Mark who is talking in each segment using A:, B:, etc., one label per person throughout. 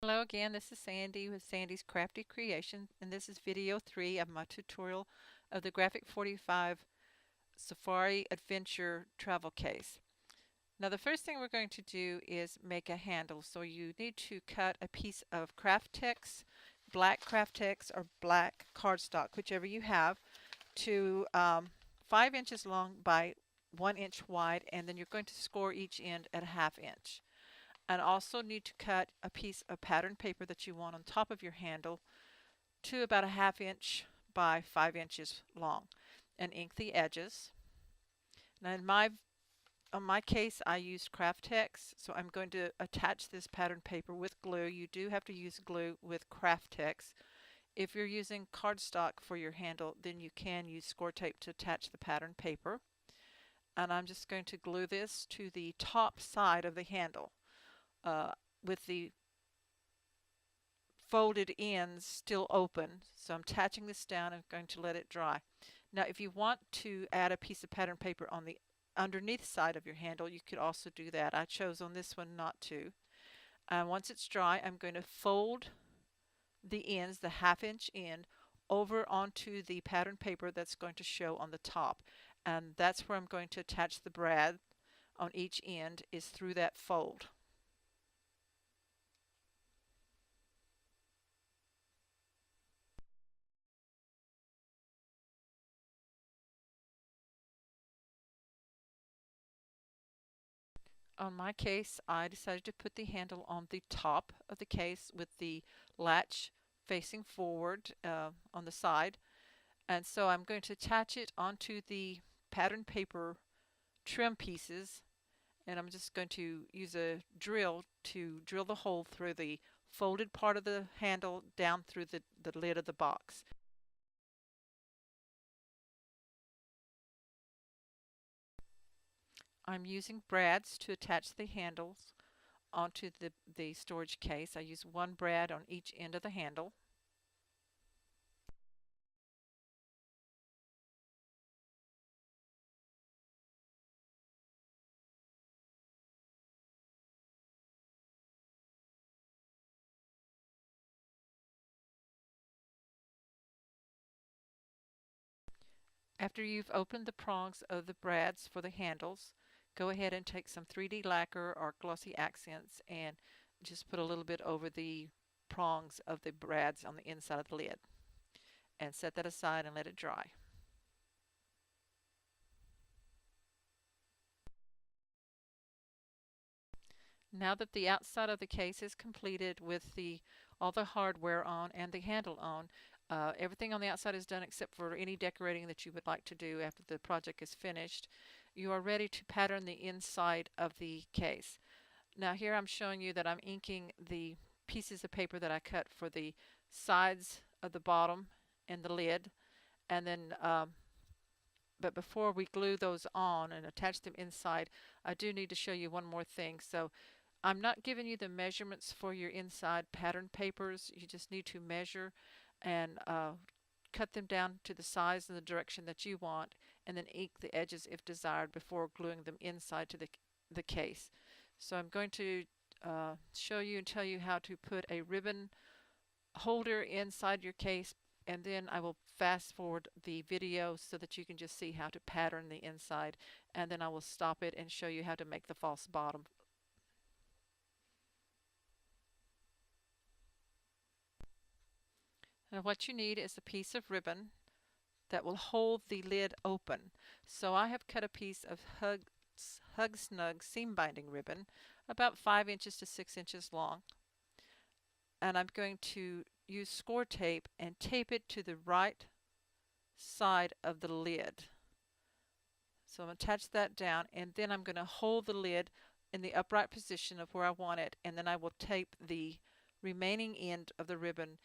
A: Hello again, this is Sandy with Sandy's Crafty Creation, and this is video 3 of my tutorial of the Graphic 45 Safari Adventure Travel Case. Now the first thing we're going to do is make a handle. So you need to cut a piece of Craftex, black Craftex or black cardstock, whichever you have, to 5 inches long by 1 inch wide, and then you're going to score each end at a ½ inch. And also need to cut a piece of pattern paper that you want on top of your handle to about a ½ inch by 5 inches long, and ink the edges. Now on my case I used Craftex, so I'm going to attach this pattern paper with glue. You do have to use glue with Craftex. If you're using cardstock for your handle, then you can use score tape to attach the pattern paper. And I'm just going to glue this to the top side of the handle with the folded ends still open. So I'm attaching this down and going to let it dry. Now if you want to add a piece of pattern paper on the underneath side of your handle, you could also do that. I chose on this one not to. Once it's dry, I'm going to fold the ends, the ½ inch end, over onto the pattern paper that's going to show on the top. And that's where I'm going to attach the brad on each end, is through that fold. On my case, I decided to put the handle on the top of the case with the latch facing forward on the side. And so I'm going to attach it onto the pattern paper trim pieces, and I'm just going to use a drill to drill the hole through the folded part of the handle down through the lid of the box. I'm using brads to attach the handles onto the storage case. I use one brad on each end of the handle. After you've opened the prongs of the brads for the handles, go ahead and take some 3D lacquer or glossy accents and just put a little bit over the prongs of the brads on the inside of the lid, and set that aside and let it dry. Now that the outside of the case is completed with all the hardware on and the handle on, everything on the outside is done except for any decorating that you would like to do after the project is finished. You are ready to pattern the inside of the case. Now here I'm showing you that I'm inking the pieces of paper that I cut for the sides of the bottom and the lid, and then but before we glue those on and attach them inside, I do need to show you one more thing. So I'm not giving you the measurements for your inside pattern papers. You just need to measure and cut them down to the size and the direction that you want, and then ink the edges if desired before gluing them inside to the case. So I'm going to show you and tell you how to put a ribbon holder inside your case, and then I will fast forward the video so that you can just see how to pattern the inside, and then I will stop it and show you how to make the false bottom. And what you need is a piece of ribbon that will hold the lid open. So I have cut a piece of Hug Snug seam binding ribbon about 5 inches to 6 inches long, and I'm going to use score tape and tape it to the right side of the lid. So I'm going to attach that down, and then I'm going to hold the lid in the upright position of where I want it, and then I will tape the remaining end of the ribbon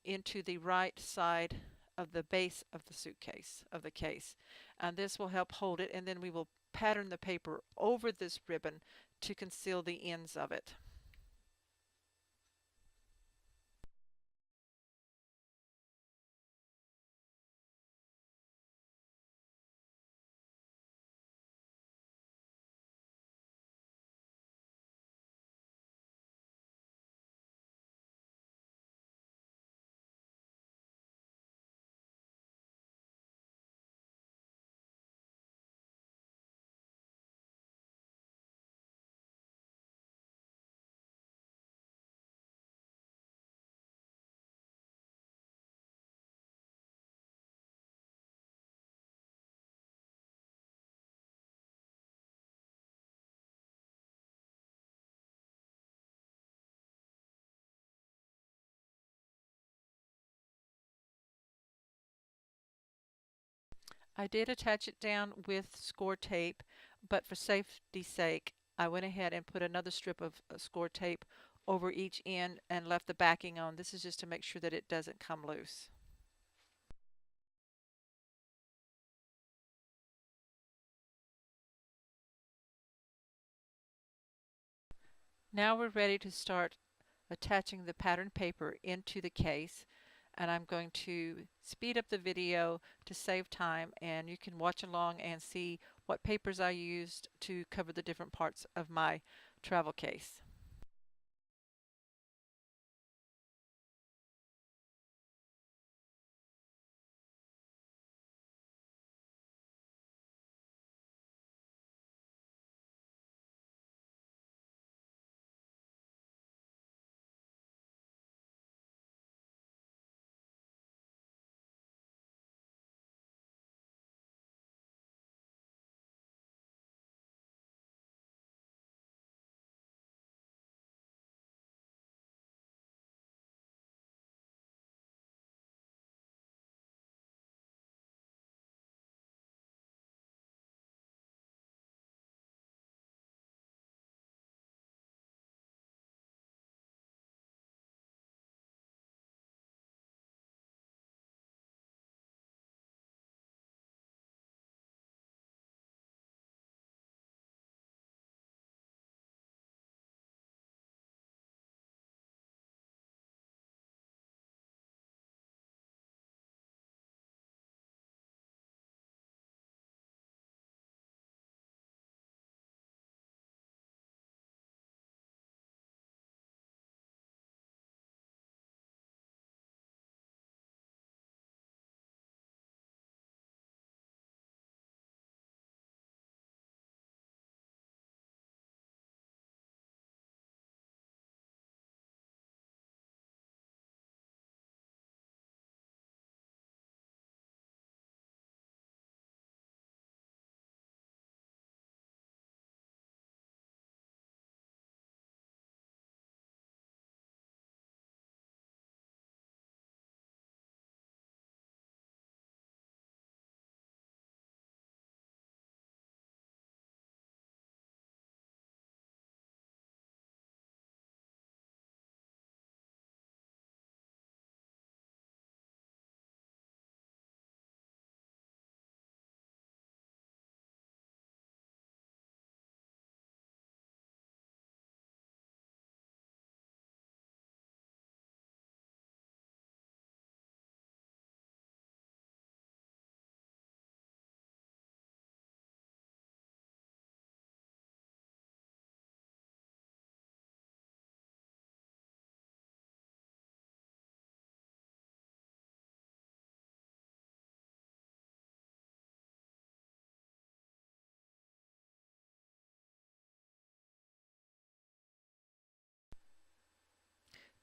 A: into the right side of the base of the suitcase, of the case. And this will help hold it, and then we will pattern the paper over this ribbon to conceal the ends of it. I did attach it down with score tape, but for safety's sake, I went ahead and put another strip of score tape over each end and left the backing on. This is just to make sure that it doesn't come loose. Now we're ready to start attaching the pattern paper into the case, and I'm going to speed up the video to save time, and you can watch along and see what papers I used to cover the different parts of my travel case.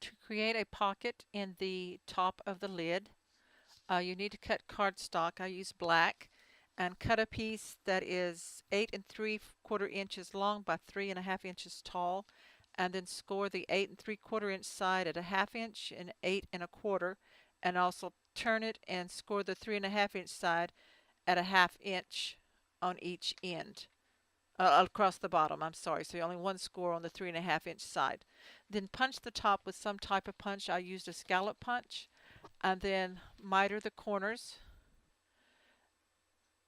A: To create a pocket in the top of the lid, you need to cut cardstock. I use black, and cut a piece that is 8 3/4 inches long by 3.5 inches tall, and then score the 8 3/4 inch side at a 1/2 inch and 8 1/4, and also turn it and score the 3.5 inch side at a 1/2 inch on each end. Across the bottom, I'm sorry. So only one score on the 3.5 inch side. Then punch the top with some type of punch. I used a scallop punch, and then miter the corners,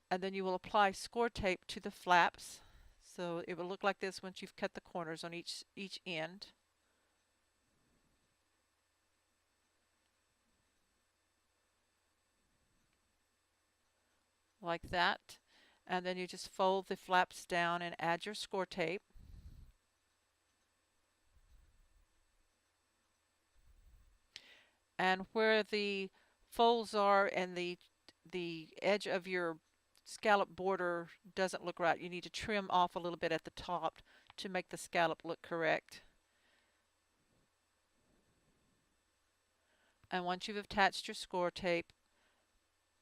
A: and then you will apply score tape to the flaps. So it will look like this once you've cut the corners on each end, like that. And then you just fold the flaps down and add your score tape. And where the folds are and the edge of your scallop border doesn't look right, you need to trim off a little bit at the top to make the scallop look correct. And once you've attached your score tape,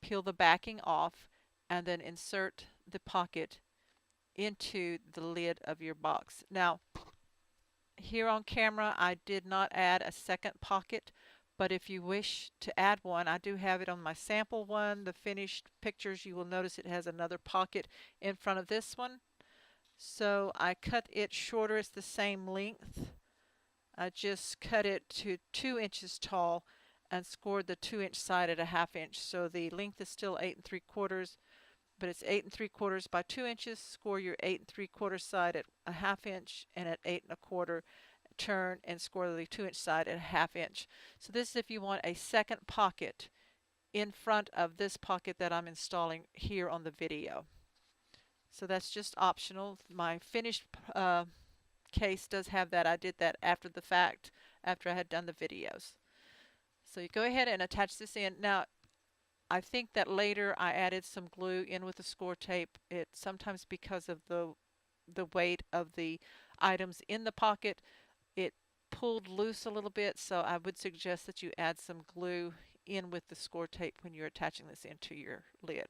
A: peel the backing off and then insert the pocket into the lid of your box. Now, here on camera I did not add a second pocket, But if you wish to add one, I do have it on my sample one. The finished pictures, you will notice it has another pocket in front of this one. So I cut it shorter. It's the same length. I just cut it to 2 inches tall and scored the 2-inch side at a 1/2 inch. So the length is still 8 3/4, but it's 8 3/4 by 2 inches. Score your 8 3/4 side at a 1/2 inch and at 8 1/4. Turn and score the 2-inch side at a 1/2 inch. So this is if you want a second pocket in front of this pocket that I'm installing here on the video. So that's just optional. My finished case does have that. I did that after the fact, after I had done the videos. So you go ahead and attach this in. Now, I think that later I added some glue in with the score tape. It sometimes because of the weight of the items in the pocket, it pulled loose a little bit, so I would suggest that you add some glue in with the score tape when you're attaching this into your lid.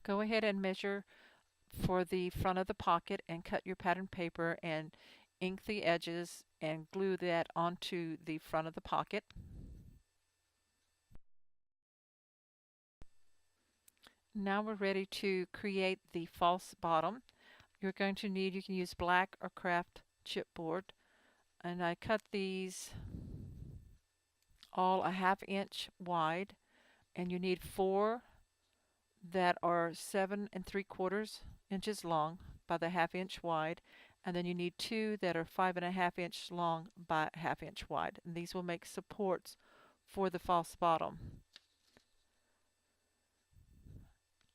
A: Go ahead and measure for the front of the pocket and cut your pattern paper and ink the edges and glue that onto the front of the pocket. Now we're ready to create the false bottom. You're going to need, you can use black or craft chipboard, and I cut these all a 1/2 inch wide, and you need 4 that are 7 3/4 inches long by the 1/2 inch wide, and then you need 2 that are 5 1/2 inch long by 1/2 inch wide, and these will make supports for the false bottom.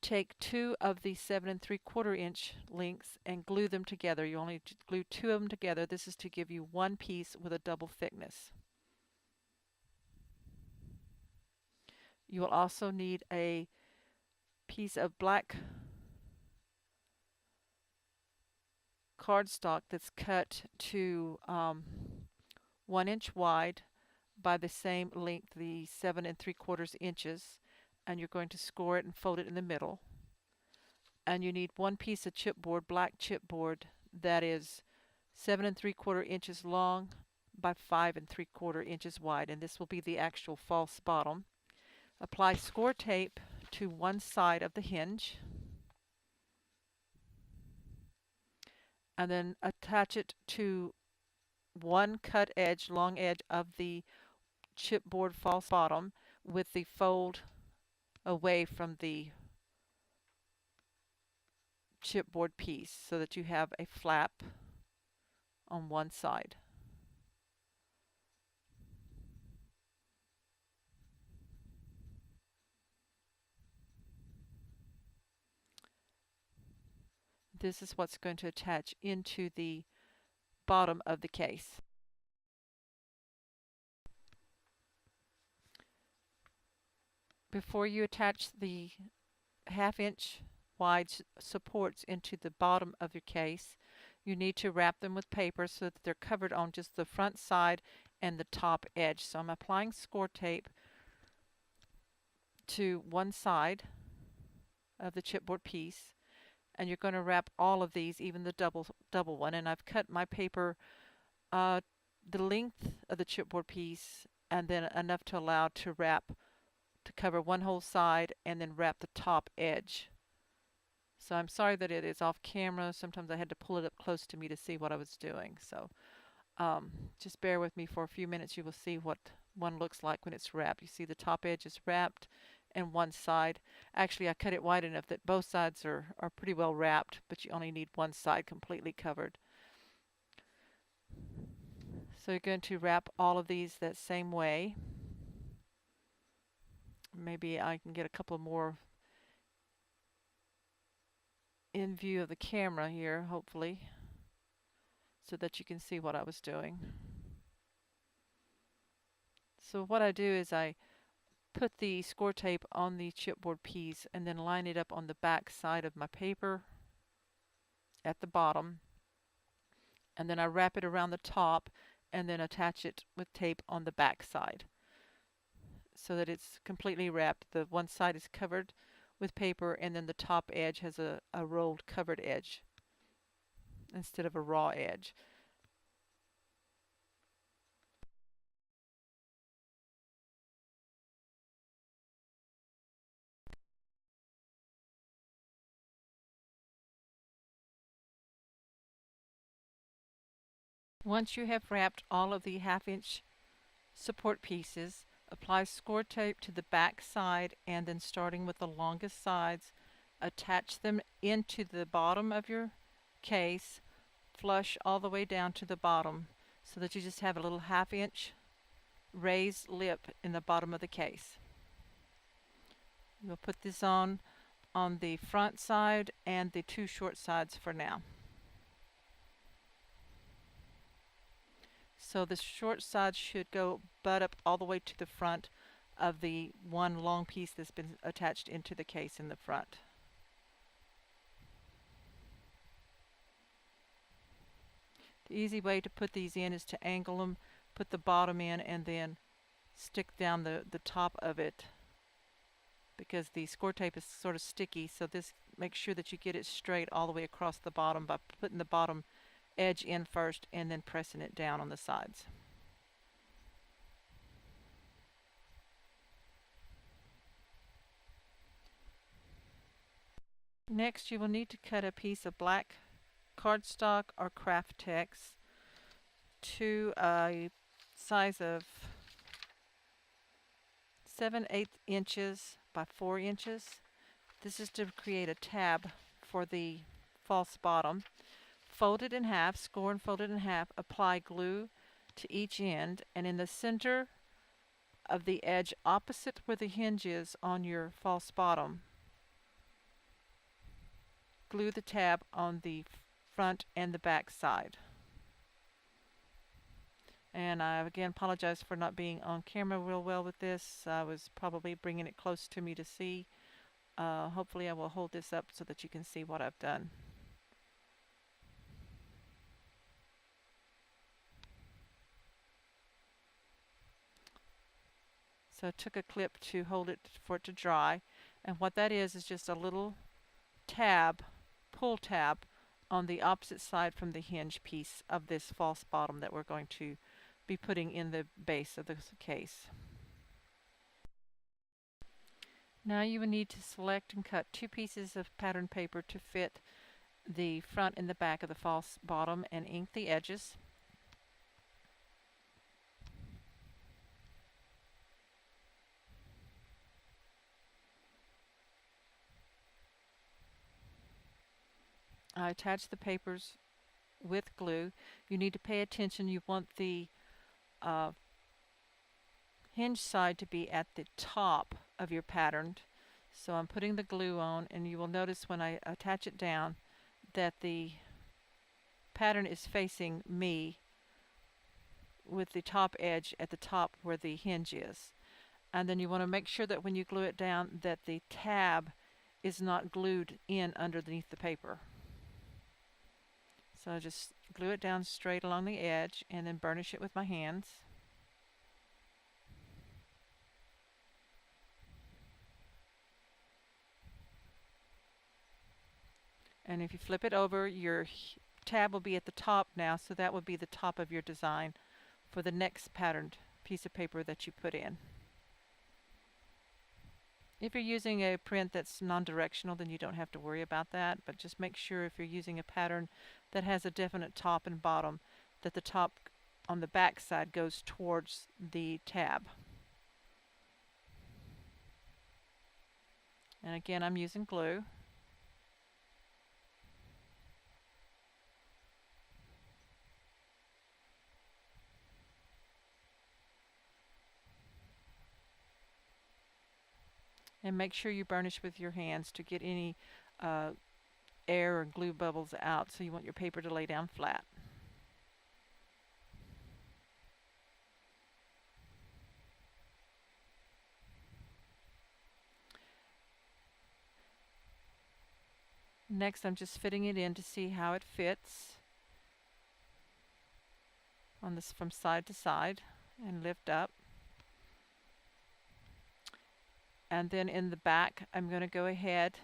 A: Take 2 of the 7 3/4 inch lengths and glue them together. You only glue 2 of them together. This is to give you one piece with a double thickness. You will also need a piece of black cardstock that's cut to 1 inch wide by the same length, the 7 3/4 inches, and you're going to score it and fold it in the middle. And you need one piece of chipboard, black chipboard, that is 7 3/4 inches long by 5 3/4 inches wide, and this will be the actual false bottom. Apply score tape to one side of the hinge, and then attach it to one cut edge, long edge of the chipboard false bottom with the fold away from the chipboard piece so that you have a flap on one side. This is what's going to attach into the bottom of the case. Before you attach the 1/2 inch wide supports into the bottom of your case, you need to wrap them with paper so that they're covered on just the front side and the top edge. So I'm applying score tape to one side of the chipboard piece, and you're going to wrap all of these, even the double one, and I've cut my paper the length of the chipboard piece and then enough to allow to wrap to cover one whole side and then wrap the top edge. So I'm sorry that it is off camera. Sometimes I had to pull it up close to me to see what I was doing. So just bear with me for a few minutes. You will see what one looks like when it's wrapped. You see the top edge is wrapped and one side. Actually, I cut it wide enough that both sides are pretty well wrapped, but you only need one side completely covered. So you're going to wrap all of these that same way. Maybe I can get a couple more in view of the camera here, hopefully, so that you can see what I was doing. So what I do is I put the score tape on the chipboard piece and then line it up on the back side of my paper at the bottom, and then I wrap it around the top and then attach it with tape on the back side so that it's completely wrapped. The one side is covered with paper, and then the top edge has a rolled covered edge instead of a raw edge. Once you have wrapped all of the 1/2 inch support pieces, apply score tape to the back side, and then starting with the longest sides, attach them into the bottom of your case, flush all the way down to the bottom so that you just have a little 1/2 inch raised lip in the bottom of the case. We'll put this on the front side and the 2 short sides for now. So the short side should go butt up all the way to the front of the one long piece that's been attached into the case in the front. The easy way to put these in is to angle them, put the bottom in, and then stick down the top of it, because the score tape is sort of sticky, so this makes sure that you get it straight all the way across the bottom by putting the bottom edge in first and then pressing it down on the sides. Next, you will need to cut a piece of black cardstock or craft text to a size of 7/8 inches by 4 inches. This is to create a tab for the false bottom. Fold it in half, score and fold it in half, apply glue to each end, and in the center of the edge opposite where the hinge is on your false bottom, glue the tab on the front and the back side. And I again apologize for not being on camera real well with this. I was probably bringing it close to me to see. Hopefully I will hold this up so that you can see what I've done. So I took a clip to hold it for it to dry, and what that is just a little tab, pull tab, on the opposite side from the hinge piece of this false bottom that we're going to be putting in the base of the case. Now you will need to select and cut 2 pieces of pattern paper to fit the front and the back of the false bottom and ink the edges. I attach the papers with glue. You need to pay attention. You want the hinge side to be at the top of your pattern. So I'm putting the glue on, and you will notice when I attach it down that the pattern is facing me with the top edge at the top where the hinge is. And then you want to make sure that when you glue it down that the tab is not glued in underneath the paper. So I just glue it down straight along the edge and then burnish it with my hands. And if you flip it over, your tab will be at the top now, so that would be the top of your design for the next patterned piece of paper that you put in. If you're using a print that's non-directional, then you don't have to worry about that, but just make sure if you're using a pattern that has a definite top and bottom, that the top on the back side goes towards the tab. And again, I'm using glue. And make sure you burnish with your hands to get any air or glue bubbles out, so you want your paper to lay down flat. Next, I'm just fitting it in to see how it fits. on this from side to side and lift up. And then in the back, I'm going to go ahead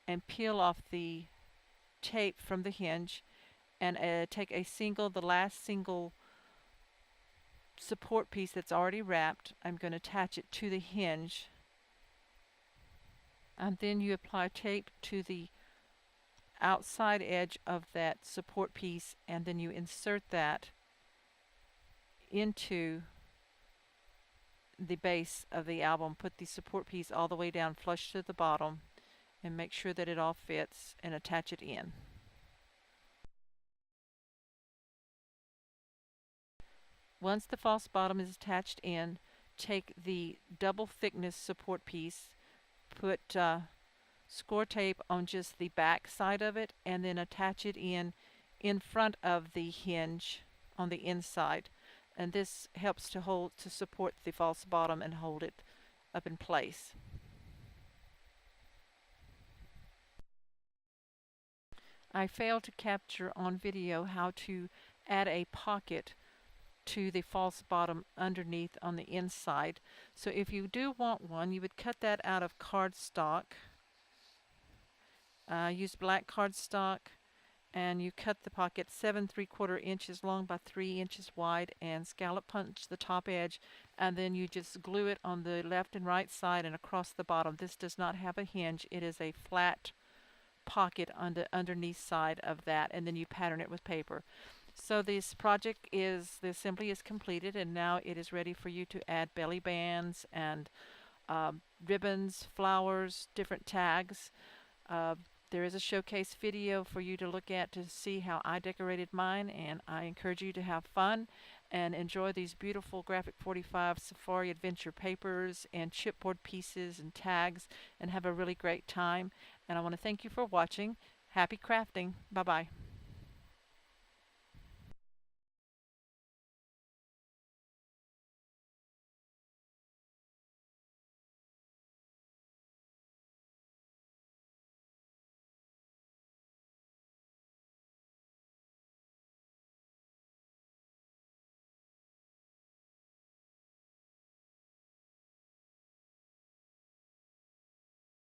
A: and peel off the tape from the hinge and take the last single support piece that's already wrapped. I'm going to attach it to the hinge, and then you apply tape to the outside edge of that support piece, and then you insert that into the base of the album. Put the support piece all the way down flush to the bottom and make sure that it all fits and attach it in. Once the false bottom is attached in, take the double thickness support piece, put score tape on just the back side of it, and then attach it in front of the hinge on the inside. And this helps to support the false bottom and hold it up in place. I failed to capture on video how to add a pocket to the false bottom underneath on the inside. So if you do want one, you would cut that out of cardstock. Use black cardstock, and you cut the pocket 7 3/4 inches long by 3 inches wide, and scallop punch the top edge, and then you just glue it on the left and right side and across the bottom. This does not have a hinge. It is a flat pocket on the underneath side of that, and then you pattern it with paper. So this project is, the assembly is completed, and now it is ready for you to add belly bands and ribbons, flowers, different tags. There is a showcase video for you to look at to see how I decorated mine, and I encourage you to have fun and enjoy these beautiful Graphic 45 Safari Adventure papers and chipboard pieces and tags, and have a really great time. And I want to thank you for watching. Happy crafting. Bye-bye.